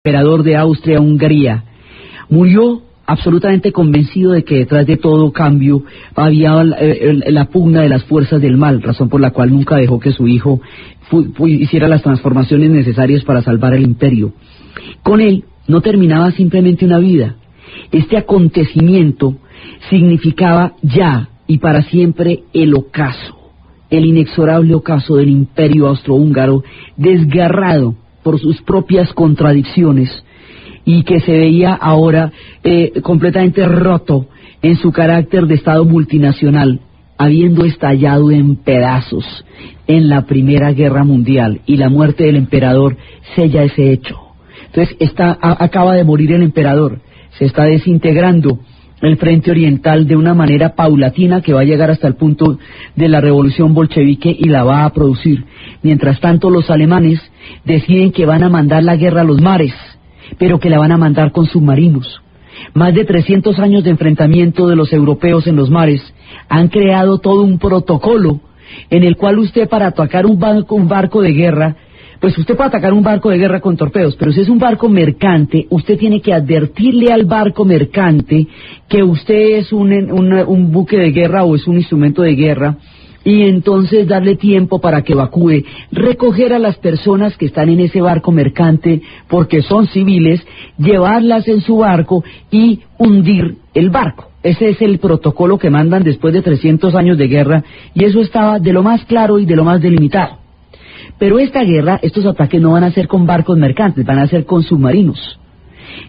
emperador de Austria-Hungría. Murió absolutamente convencido de que detrás de todo cambio había la pugna de las fuerzas del mal, razón por la cual nunca dejó que su hijo hiciera las transformaciones necesarias para salvar el imperio. Con él no terminaba simplemente una vida. Este acontecimiento significaba ya y para siempre el ocaso, el inexorable ocaso del imperio austrohúngaro, desgarrado por sus propias contradicciones, y que se veía ahora completamente roto en su carácter de Estado multinacional, habiendo estallado en pedazos en la Primera Guerra Mundial, y la muerte del emperador sella ese hecho. Entonces acaba de morir el emperador, se está desintegrando el frente oriental de una manera paulatina que va a llegar hasta el punto de la revolución bolchevique y la va a producir. Mientras tanto, los alemanes deciden que van a mandar la guerra a los mares, pero que la van a mandar con submarinos. Más de 300 años de enfrentamiento de los europeos en los mares han creado todo un protocolo en el cual usted, para atacar un barco de guerra, pues usted puede atacar un barco de guerra con torpedos, pero si es un barco mercante, usted tiene que advertirle al barco mercante que usted es un buque de guerra o es un instrumento de guerra, y entonces darle tiempo para que evacúe, recoger a las personas que están en ese barco mercante, porque son civiles, llevarlas en su barco y hundir el barco. Ese es el protocolo que mandan después de 300 años de guerra, y eso estaba de lo más claro y de lo más delimitado. Pero esta guerra, estos ataques no van a ser con barcos mercantes, van a ser con submarinos.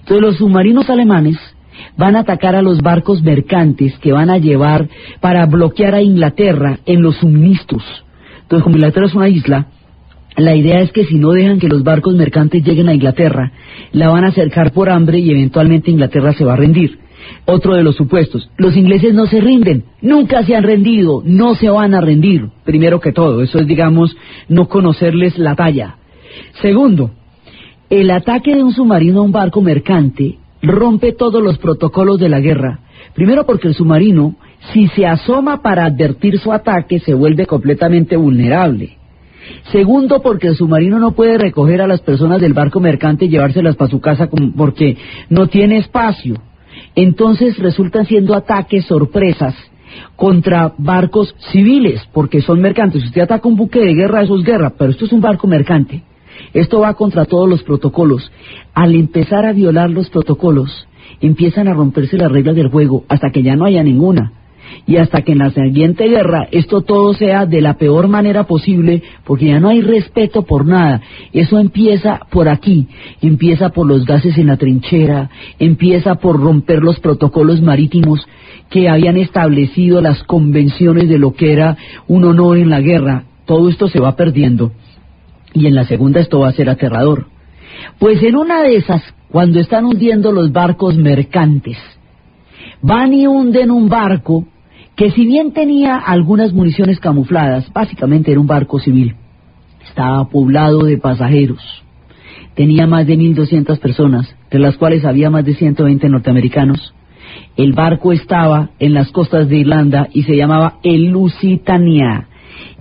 Entonces los submarinos alemanes van a atacar a los barcos mercantes que van a llevar para bloquear a Inglaterra en los suministros. Entonces, como Inglaterra es una isla, la idea es que si no dejan que los barcos mercantes lleguen a Inglaterra, la van a cercar por hambre y eventualmente Inglaterra se va a rendir. Otro de los supuestos: los ingleses no se rinden, nunca se han rendido, no se van a rendir, primero que todo. Eso es, digamos, no conocerles la talla. Segundo, el ataque de un submarino a un barco mercante rompe todos los protocolos de la guerra. Primero, porque el submarino, si se asoma para advertir su ataque, se vuelve completamente vulnerable. Segundo, porque el submarino no puede recoger a las personas del barco mercante y llevárselas para su casa porque no tiene espacio. Entonces resultan siendo ataques sorpresas contra barcos civiles, porque son mercantes. Si usted ataca un buque de guerra, eso es guerra, pero esto es un barco mercante. Esto va contra todos los protocolos. Al empezar a violar los protocolos, empiezan a romperse las reglas del juego hasta que ya no haya ninguna. Y hasta que en la siguiente guerra esto todo sea de la peor manera posible, porque ya no hay respeto por nada. Eso empieza por aquí, empieza por los gases en la trinchera, empieza por romper los protocolos marítimos que habían establecido las convenciones de lo que era un honor en la guerra. Todo esto se va perdiendo. Y en la segunda esto va a ser aterrador. Pues en una de esas, cuando están hundiendo los barcos mercantes, van y hunden un barco que, si bien tenía algunas municiones camufladas, básicamente era un barco civil. Estaba poblado de pasajeros. Tenía más de 1.200 personas, de las cuales había más de 120 norteamericanos. El barco estaba en las costas de Irlanda y se llamaba el Lusitania.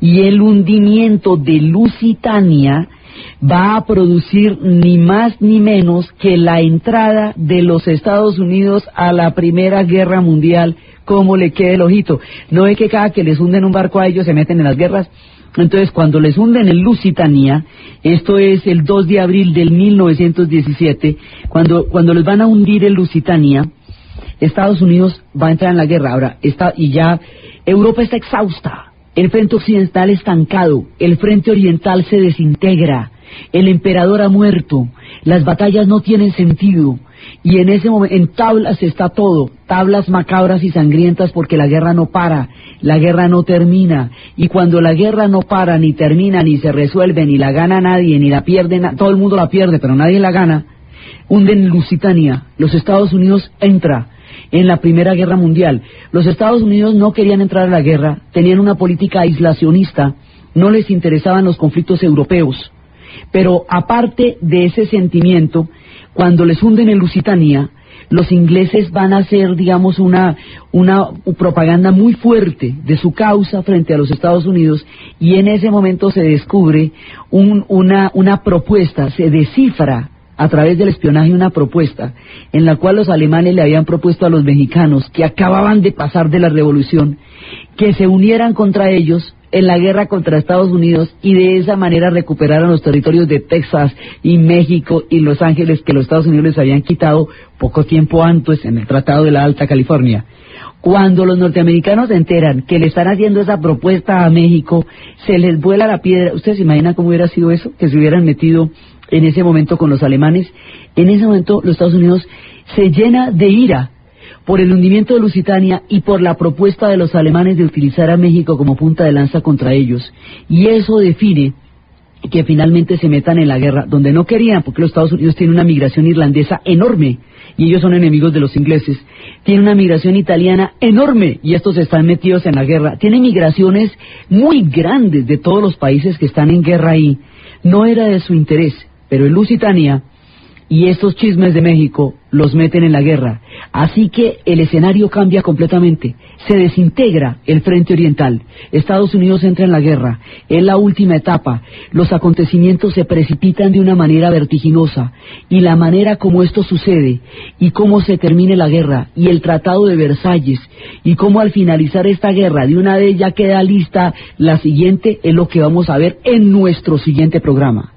Y el hundimiento de Lusitania va a producir ni más ni menos que la entrada de los Estados Unidos a la Primera Guerra Mundial. ¿Cómo le queda el ojito? ¿No ve que cada que les hunden un barco a ellos se meten en las guerras? Entonces, cuando les hunden el Lusitania, esto es el 2 de abril del 1917, cuando les van a hundir el Lusitania, Estados Unidos va a entrar en la guerra. Ahora, ya Europa está exhausta. El frente occidental estancado, el frente oriental se desintegra, el emperador ha muerto, las batallas no tienen sentido, y en ese momento en tablas está todo, tablas macabras y sangrientas, porque la guerra no para, la guerra no termina, y cuando la guerra no para, ni termina, ni se resuelve, ni la gana nadie, ni la pierde, todo el mundo la pierde, pero nadie la gana, hunden Lusitania, los Estados Unidos entra en la Primera Guerra Mundial. Los Estados Unidos no querían entrar a la guerra, tenían una política aislacionista, no les interesaban los conflictos europeos, pero aparte de ese sentimiento, cuando les hunden en Lusitania, los ingleses van a hacer, digamos, una propaganda muy fuerte de su causa frente a los Estados Unidos, y en ese momento se descubre una propuesta, se descifra a través del espionaje una propuesta en la cual los alemanes le habían propuesto a los mexicanos que acababan de pasar de la revolución que se unieran contra ellos en la guerra contra Estados Unidos y de esa manera recuperaran los territorios de Texas y México y Los Ángeles que los Estados Unidos les habían quitado poco tiempo antes en el Tratado de la Alta California. Cuando los norteamericanos se enteran que le están haciendo esa propuesta a México, se les vuela la piedra. ¿Ustedes se imaginan cómo hubiera sido eso? Que se hubieran metido en ese momento con los alemanes. En ese momento los Estados Unidos se llena de ira por el hundimiento de Lusitania y por la propuesta de los alemanes de utilizar a México como punta de lanza contra ellos. Y eso define que finalmente se metan en la guerra, donde no querían, porque los Estados Unidos tienen una migración irlandesa enorme, y ellos son enemigos de los ingleses. Tienen una migración italiana enorme, y estos están metidos en la guerra. Tienen migraciones muy grandes de todos los países que están en guerra ahí. No era de su interés, pero en Lusitania y estos chismes de México los meten en la guerra. Así que el escenario cambia completamente. Se desintegra el frente oriental. Estados Unidos entra en la guerra. Es la última etapa. Los acontecimientos se precipitan de una manera vertiginosa. Y la manera como esto sucede, y cómo se termine la guerra, y el Tratado de Versalles, y cómo al finalizar esta guerra, de una vez ya queda lista la siguiente, es lo que vamos a ver en nuestro siguiente programa.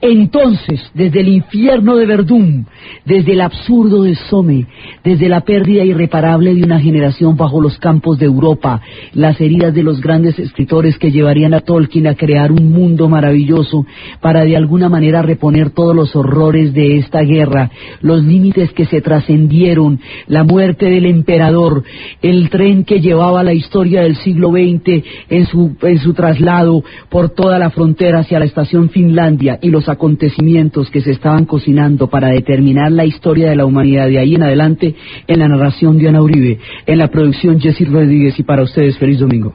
Entonces, desde el infierno de Verdún, desde el absurdo de Somme, desde la pérdida irreparable de una generación bajo los campos de Europa, las heridas de los grandes escritores que llevarían a Tolkien a crear un mundo maravilloso para de alguna manera reponer todos los horrores de esta guerra, los límites que se trascendieron, la muerte del emperador, el tren que llevaba la historia del siglo XX en su traslado por toda la frontera hacia la estación Finlandia, y los acontecimientos que se estaban cocinando para determinar la historia de la humanidad de ahí en adelante, en la narración de Ana Uribe, en la producción Jessy Rodríguez, y para ustedes feliz domingo.